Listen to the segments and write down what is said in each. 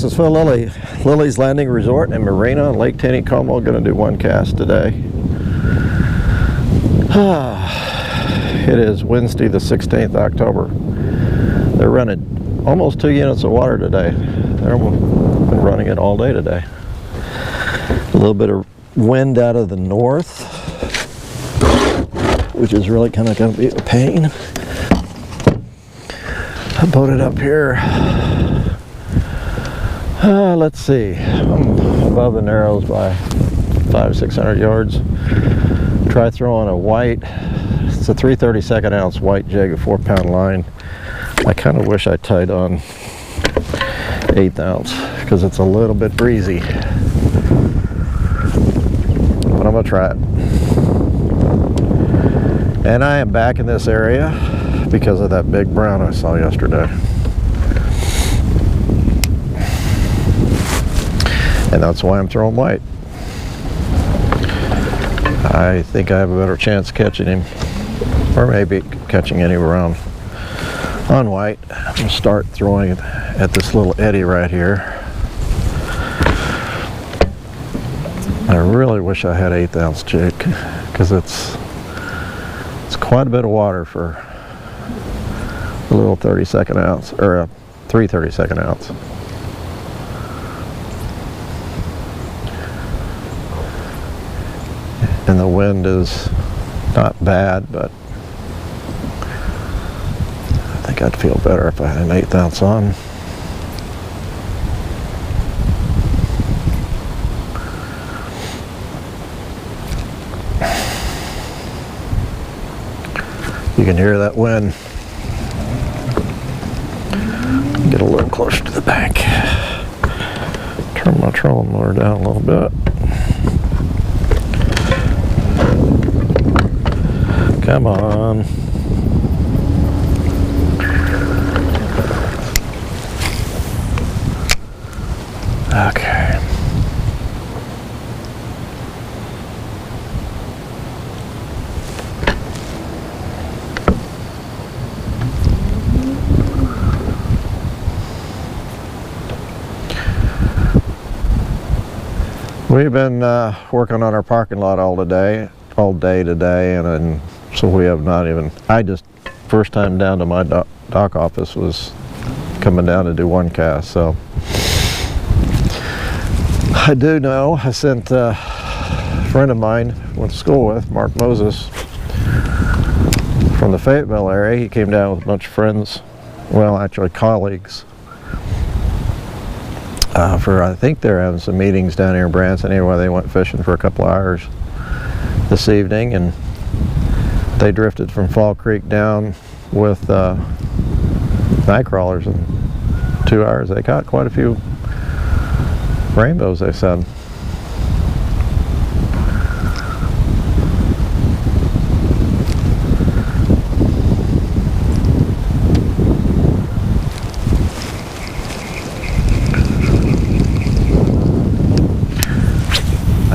This is Phil Lilley, Lilley's Landing Resort and Marina on Lake Taneycomo. Going to do one cast today. It is Wednesday the 16th October. They're running almost 2 units of water today. They've been running it all day today. A little bit of wind out of the north, which is really kind of going to be a pain. I boated up here. Let's see, I'm above the Narrows by 500-600 yards. Try throwing a white, it's a 3/32 ounce white jig, a 4-pound line. I kind of wish I tied on 1/8 ounce because it's a little bit breezy, but I'm gonna try it. And I am back in this area because of that big brown I saw yesterday. And that's why I'm throwing white. I think I have a better chance of catching him, or maybe catching anywhere on white. I'm going to start throwing it at this little eddy right here. I really wish I had 1/8 ounce jig, because it's quite a bit of water for a little 32nd ounce, or a 3/32 ounce. And the wind is not bad, but I think I'd feel better if I had an 1/8 ounce on. You can hear that wind. Get a little closer to the bank. Turn my trolling motor down a little bit. Come on. Okay. We've been working on our parking lot all day today, and then so we have not even, first time down to my dock office was coming down to do one cast, so. I do know, I sent a friend of mine, went to school with, Mark Moses, from the Fayetteville area. He came down with a bunch of friends, well actually colleagues, I think they're having some meetings down here in Branson. Anyway, they went fishing for a couple of hours this evening, and they drifted from Fall Creek down with night crawlers in 2 hours. They caught quite a few rainbows, they said.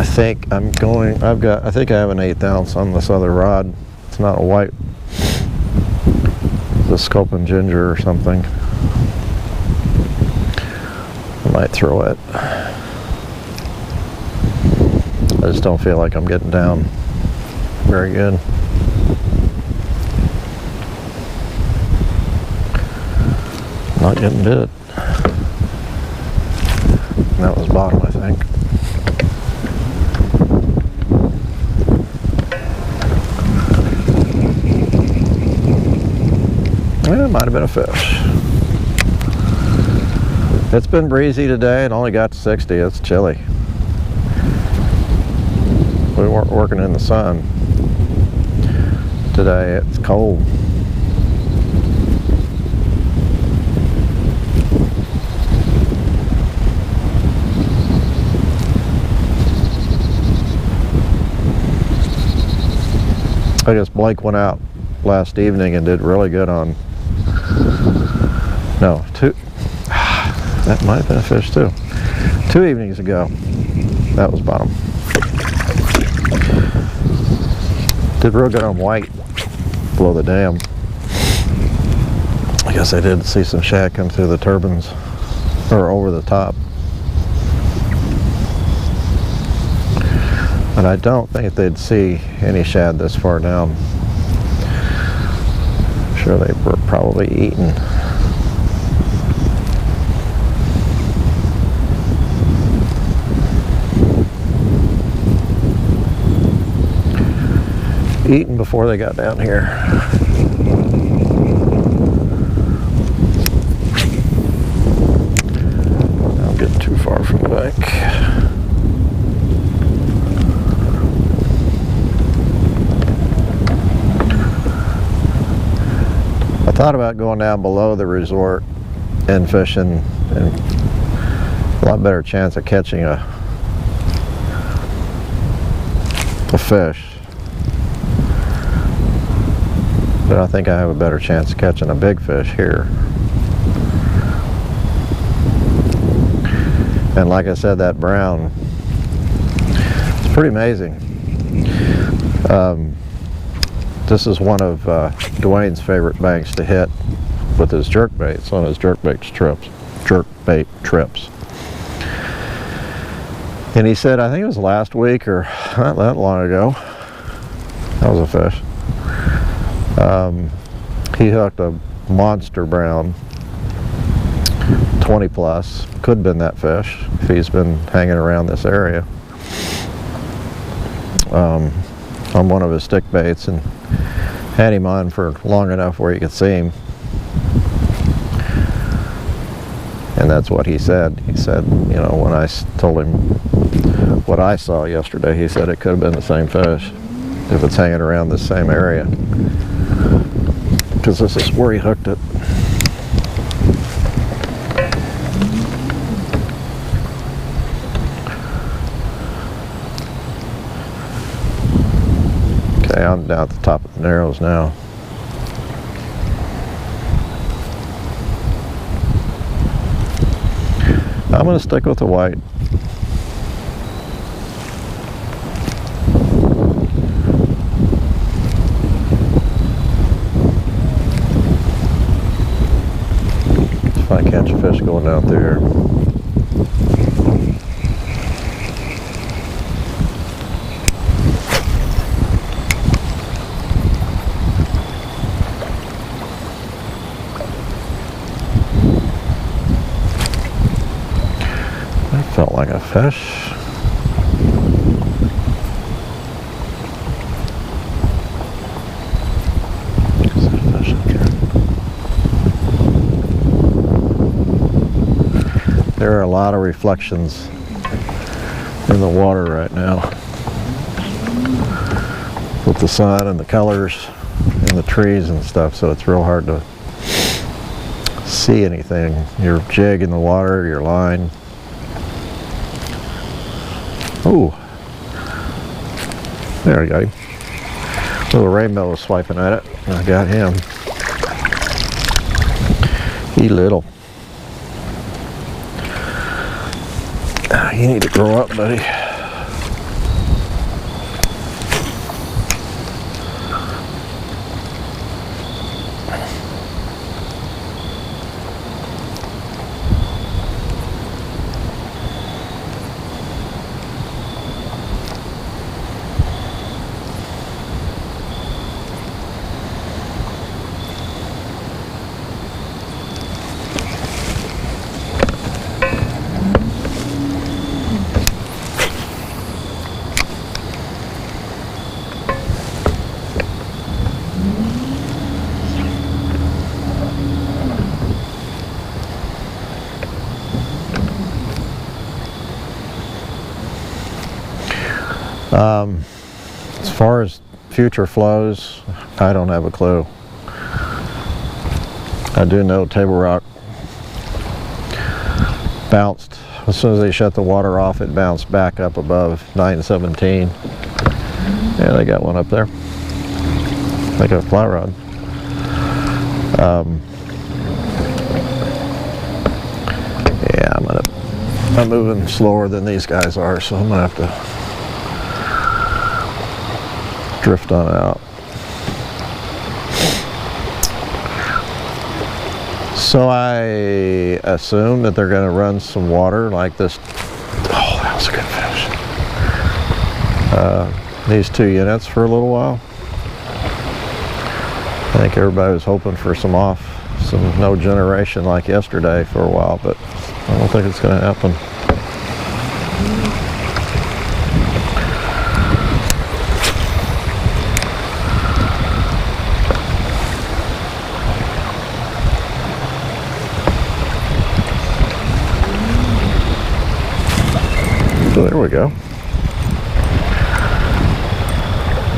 I think I have an 1/8 ounce on this other rod. It's not a white, it's a Sculpin Ginger or something. I might throw it. I just don't feel like I'm getting down very good. Not getting bit. That was bottom, I think. It might have been a fish. It's been breezy today. It only got to 60. It's chilly. We weren't working in the sun today. It's cold. I guess Blake went out last evening and did really good on, that might have been a fish too. 2 evenings ago, that was bottom. Did real good on white below the dam. I guess I did see some shad come through the turbines. or over the top. But I don't think they'd see any shad this far down. I'm sure they were probably eaten. Eaten before they got down here. I'm getting too far from the bank. I thought about going down below the resort and fishing, and a lot better chance of catching a fish. But I think I have a better chance of catching a big fish here. And like I said, that brown, it's pretty amazing. This is one of Dwayne's favorite banks to hit with his jerkbaits on his jerkbait trips. And he said, I think it was last week or not that long ago, that was a fish. He hooked a monster brown, 20 plus. Could have been that fish if he's been hanging around this area on one of his stick baits, and had him on for long enough where you could see him. And that's what he said. He said, you know, when I told him what I saw yesterday, he said it could have been the same fish if it's hanging around the same area, because this is where he hooked it. Okay, I'm down at the top of the Narrows now. I'm going to stick with the white. If I catch a fish going down through here. Felt like a fish. There's a fish up here. There are a lot of reflections in the water right now with the sun and the colors and the trees and stuff, so it's real hard to see anything. Your jig in the water, your line. Oh, there I got him. Little rainbow was swiping at it. I got him. He little. You need to grow up, buddy. As far as future flows, I don't have a clue. I do know Table Rock bounced, as soon as they shut the water off, it bounced back up above 917. Yeah, they got one up there. Like a fly rod. Yeah, I'm moving slower than these guys are, so I'm gonna have to drift on out. So I assume that they're going to run some water like this. Oh, that was a good fish. These 2 units for a little while. I think everybody was hoping for some no generation like yesterday for a while, but I don't think it's going to happen. So there we go.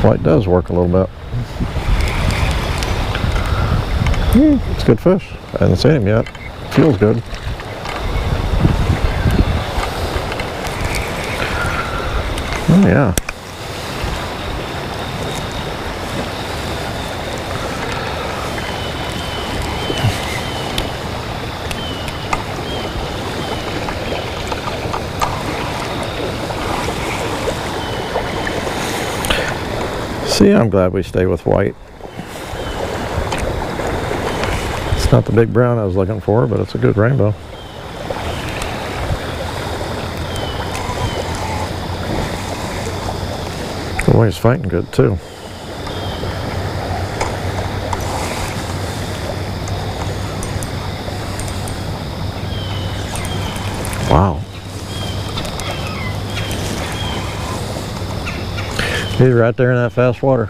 White does work a little bit. It's a good fish. I haven't seen him yet. Feels good. Oh yeah. See, I'm glad we stay with white. It's not the big brown I was looking for, but it's a good rainbow. Boy, he's fighting good too. Wow. He's right there in that fast water.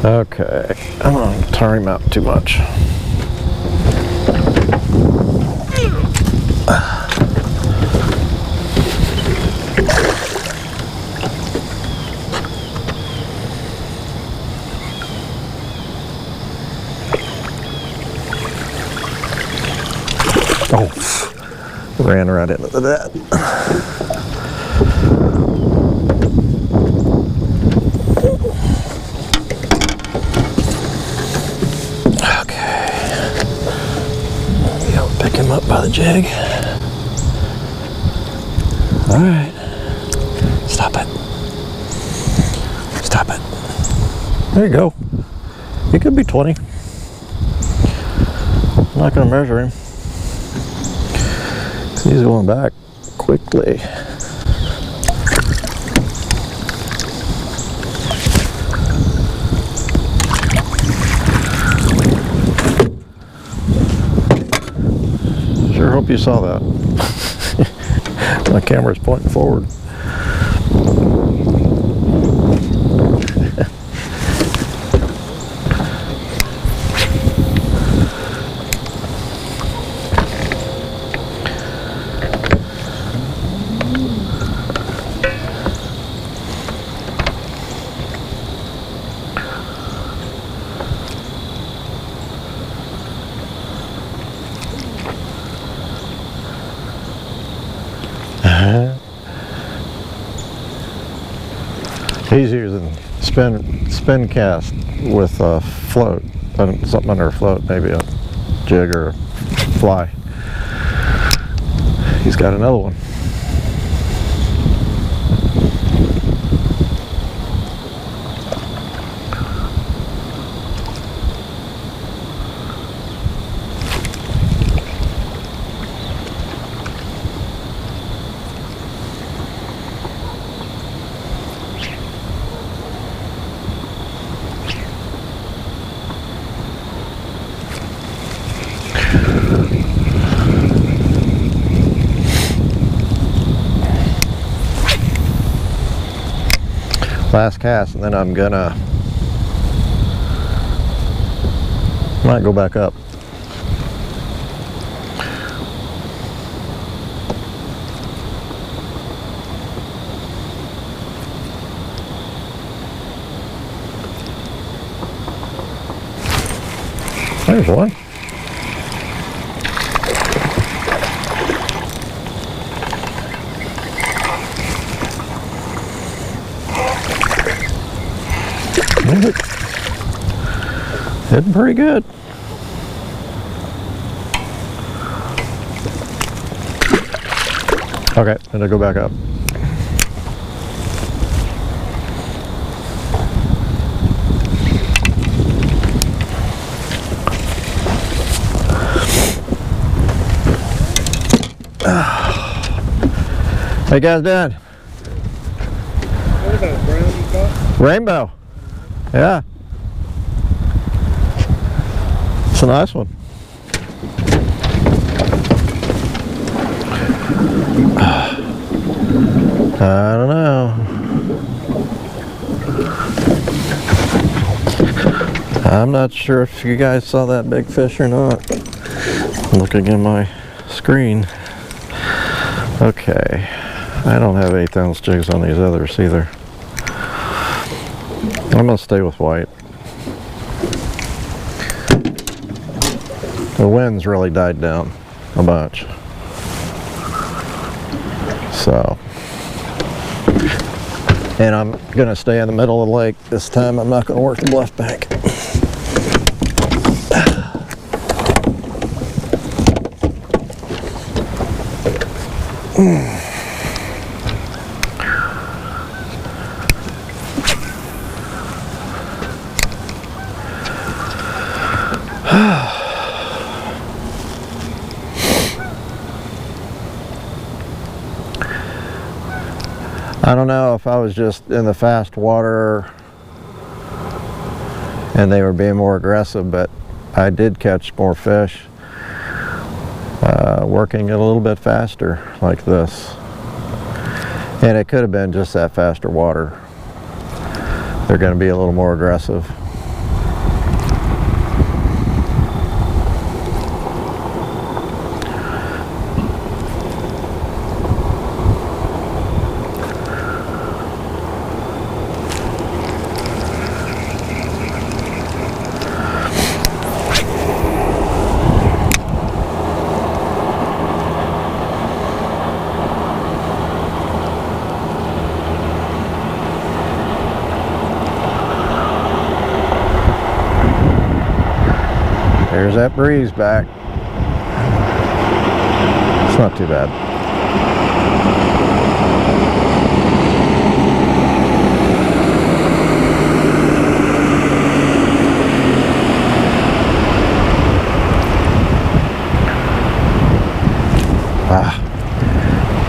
Okay, I'm gonna tire him out too much. Oh, ran right into that. Up by the jig. All right. Stop it. Stop it. There you go. He could be 20. I'm not going to measure him. He's going back quickly. Sure hope you saw that. My camera's pointing forward. He's using spin cast with a float, something under a float, maybe a jig or a fly. He's got another one. Last cast, and then I might go back up. There's one. Hitting pretty good. Okay, and I go back up. How you guys doing? What about brown you caught? Rainbow. Yeah. It's a nice one. I don't know. I'm not sure if you guys saw that big fish or not. Looking at my screen. Okay. I don't have 1/8 ounce jigs on these others either. I'm going to stay with white. The wind's really died down a bunch. So, and I'm going to stay in the middle of the lake this time. I'm not going to work the bluff bank. I don't know if I was just in the fast water and they were being more aggressive, but I did catch more fish working it a little bit faster like this. And it could have been just that faster water. They're going to be a little more aggressive. There's that breeze back. It's not too bad.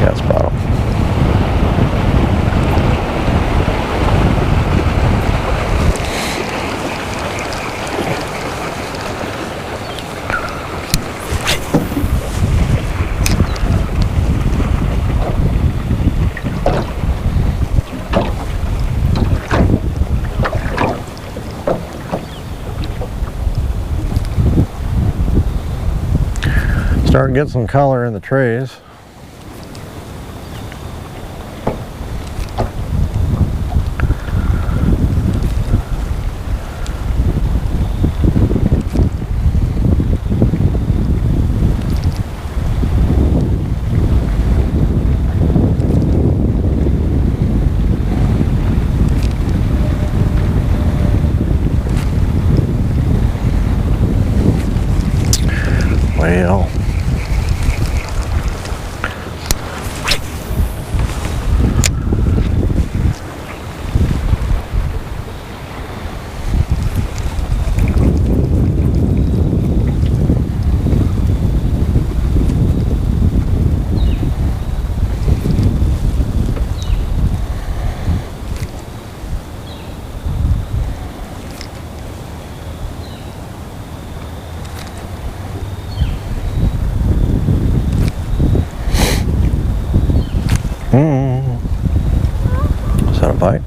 Yeah, it's bottom. Starting to get some color in the trays. Well, is that a bite?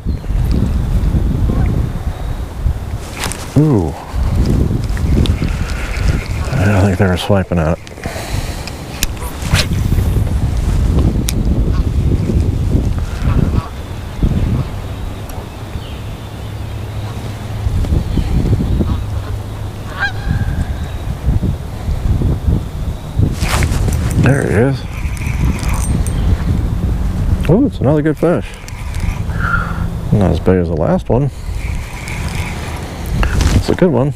Ooh. I don't think they were swiping at it. There he is. Oh, it's another good fish. Not as big as the last one. It's a good one.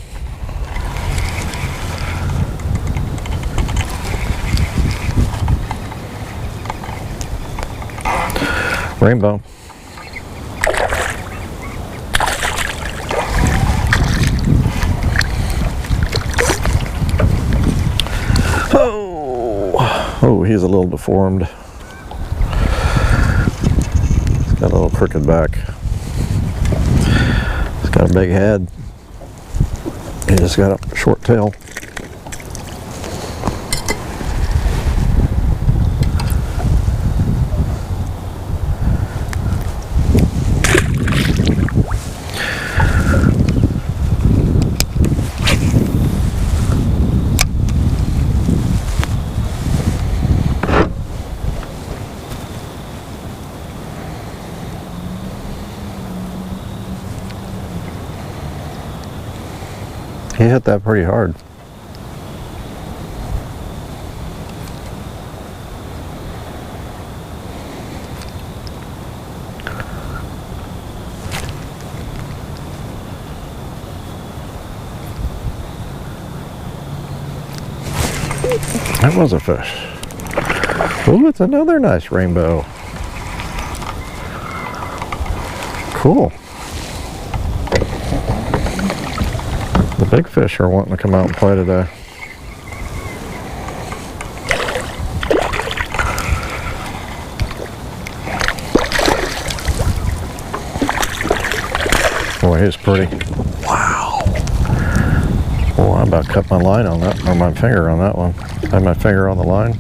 Rainbow. Oh, he's a little deformed. He's got a little crooked back. He's got a big head. He just got a short tail. He hit that pretty hard. That was a fish. Oh, it's another nice rainbow. Cool. The big fish are wanting to come out and play today. Boy, he's pretty. Wow. Oh, I about cut my line on that, or my finger on that one. I had my finger on the line.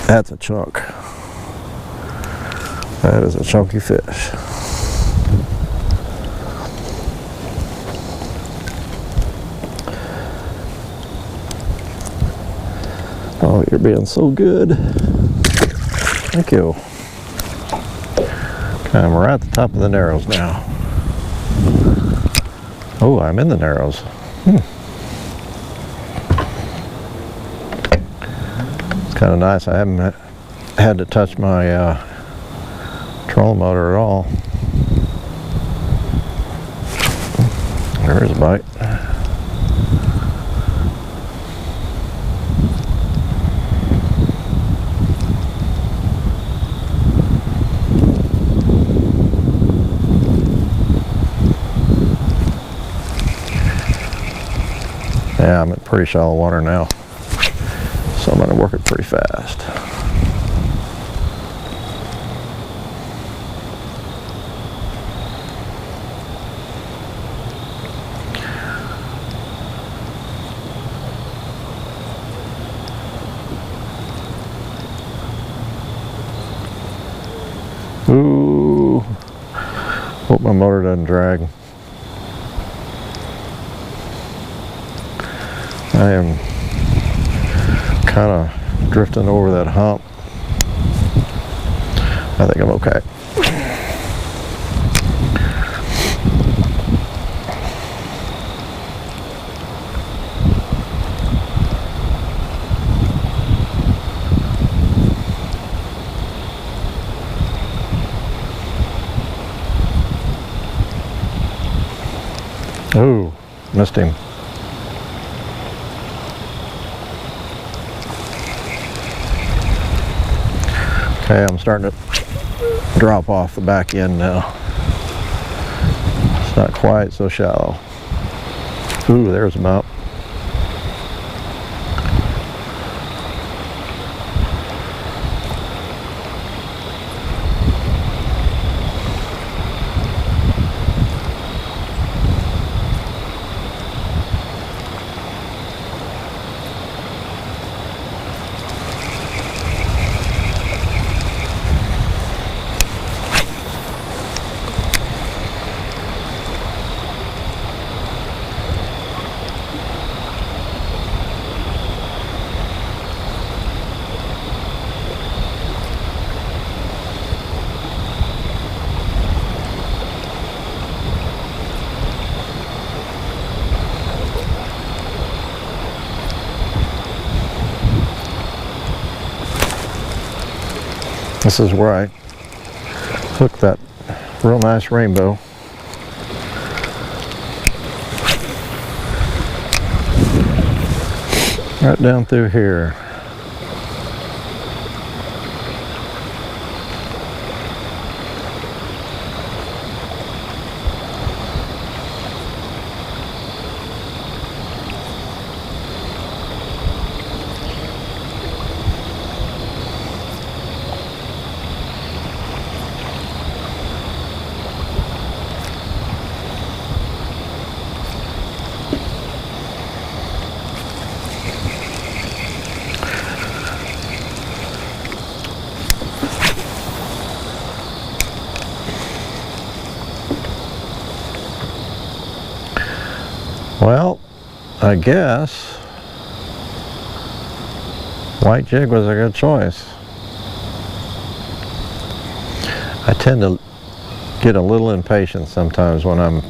That's a chunk. That is a chunky fish. Oh, you're being so good. Thank you. Okay, we're at the top of the Narrows now. Oh, I'm in the Narrows. It's kind of nice. I haven't had to touch my trolling motor at all. There's a bite. Yeah, I'm in pretty shallow water now, so I'm going to work it pretty fast. Ooh, hope my motor doesn't drag. I am kind of drifting over that hump. I think I'm okay. Ooh, missed him. Okay, I'm starting to drop off the back end now. It's not quite so shallow. Ooh, there's a mount. This is where I hooked that real nice rainbow. Right down through here. Well, I guess white jig was a good choice. I tend to get a little impatient sometimes when I'm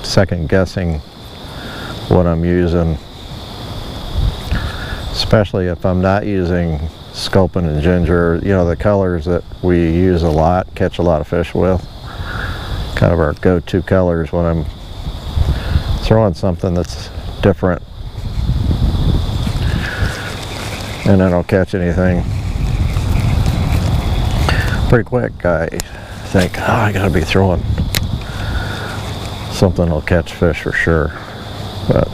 second guessing what I'm using, especially if I'm not using sculpin and ginger, you know, the colors that we use a lot, catch a lot of fish with, kind of our go-to colors when I'm throwing something that's different and I don't catch anything. Pretty quick, I think, oh, I gotta be throwing something that'll catch fish for sure. But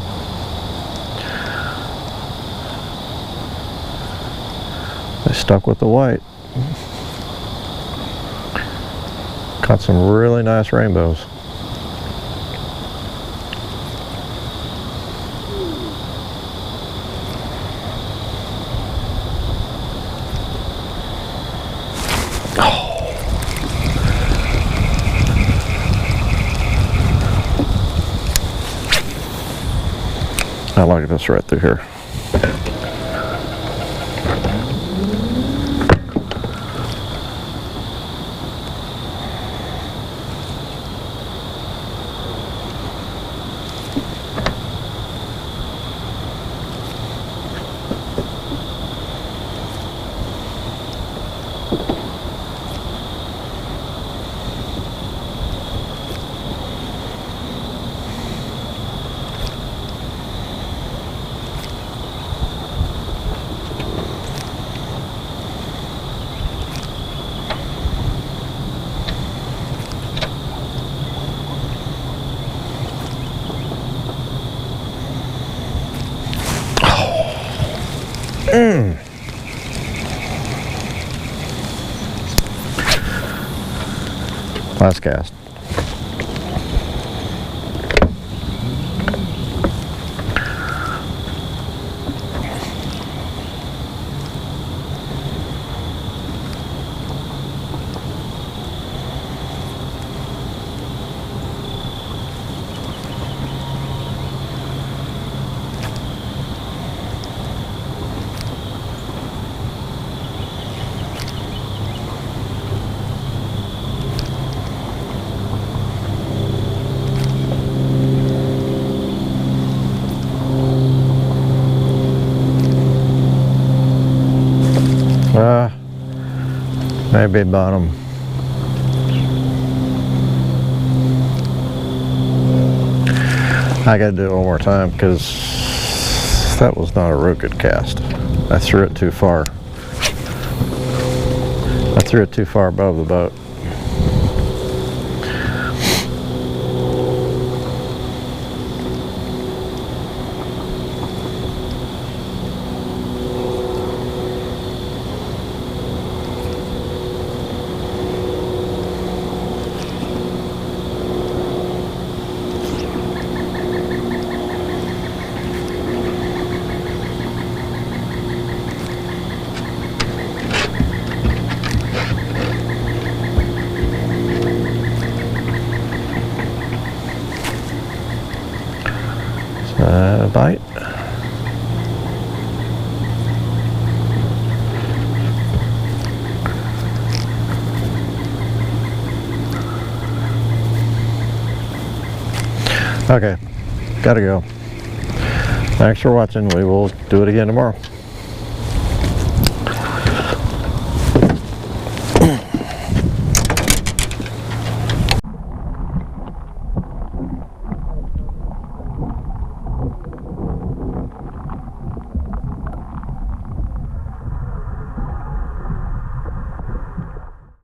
I stuck with the white. Caught some really nice rainbows. I like this right through here. Last cast. Maybe bottom. I gotta do it one more time because that was not a real good cast. I threw it too far. I threw it too far above the boat. Bite. Okay, gotta go. Thanks for watching. We will do it again tomorrow.